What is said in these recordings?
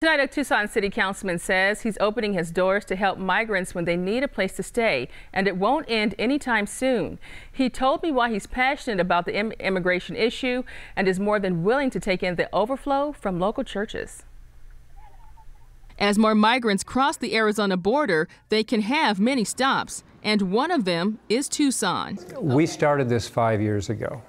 Tonight, a Tucson City Councilman says he's opening his doors to help migrants when they need a place to stay, and it won't end anytime soon. He told me why he's passionate about the immigration issue and is more than willing to take in the overflow from local churches. As more migrants cross the Arizona border, they can have many stops, and one of them is Tucson. We started this 5 years ago.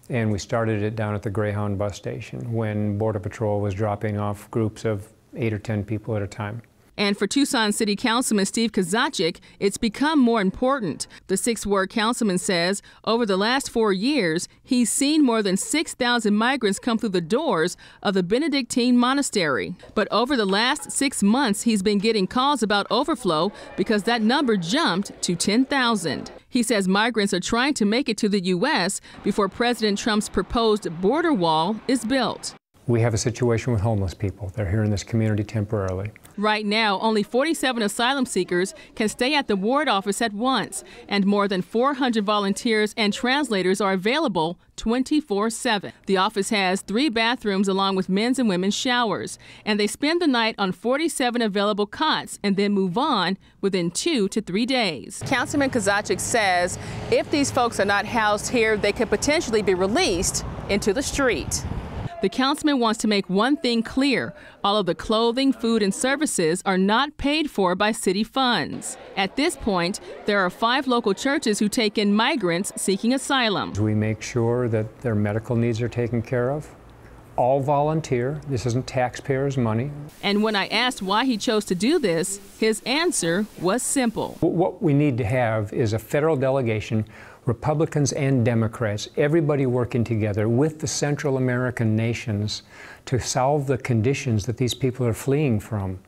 And we started it down at the Greyhound bus station when Border Patrol was dropping off groups of 8 or 10 people at a time. And for Tucson City Councilman Steve Kozachik, it's become more important. The 6th Ward councilman says over the last 4 years, he's seen more than 6,000 migrants come through the doors of the Benedictine monastery. But over the last 6 months, he's been getting calls about overflow because that number jumped to 10,000. He says migrants are trying to make it to the U.S. before President Trump's proposed border wall is built. We have a situation with homeless people. They're here in this community temporarily. Right now, only 47 asylum seekers can stay at the ward office at once, and more than 400 volunteers and translators are available 24/7. The office has 3 bathrooms along with men's and women's showers, and they spend the night on 47 available cots and then move on within 2 to 3 days. Councilman Kozachik says if these folks are not housed here, they could potentially be released into the street. The councilman wants to make one thing clear. All of the clothing, food, and services are not paid for by city funds. At this point, there are 5 local churches who take in migrants seeking asylum. We make sure that their medical needs are taken care of. All volunteer. This isn't taxpayers' money. And when I asked why he chose to do this, his answer was simple. What we need to have is a federal delegation, Republicans and Democrats, everybody working together with the Central American nations to solve the conditions that these people are fleeing from.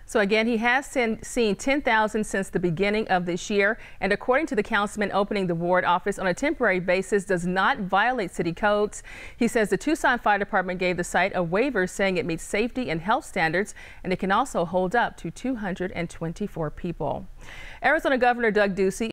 So again, he has seen 10,000 since the beginning of this year, and according to the councilman, opening the ward office on a temporary basis does not violate city codes. He says the Tucson Fire Department gave the site a waiver saying it meets safety and health standards, and it can also hold up to 224 people. Arizona Governor Doug Ducey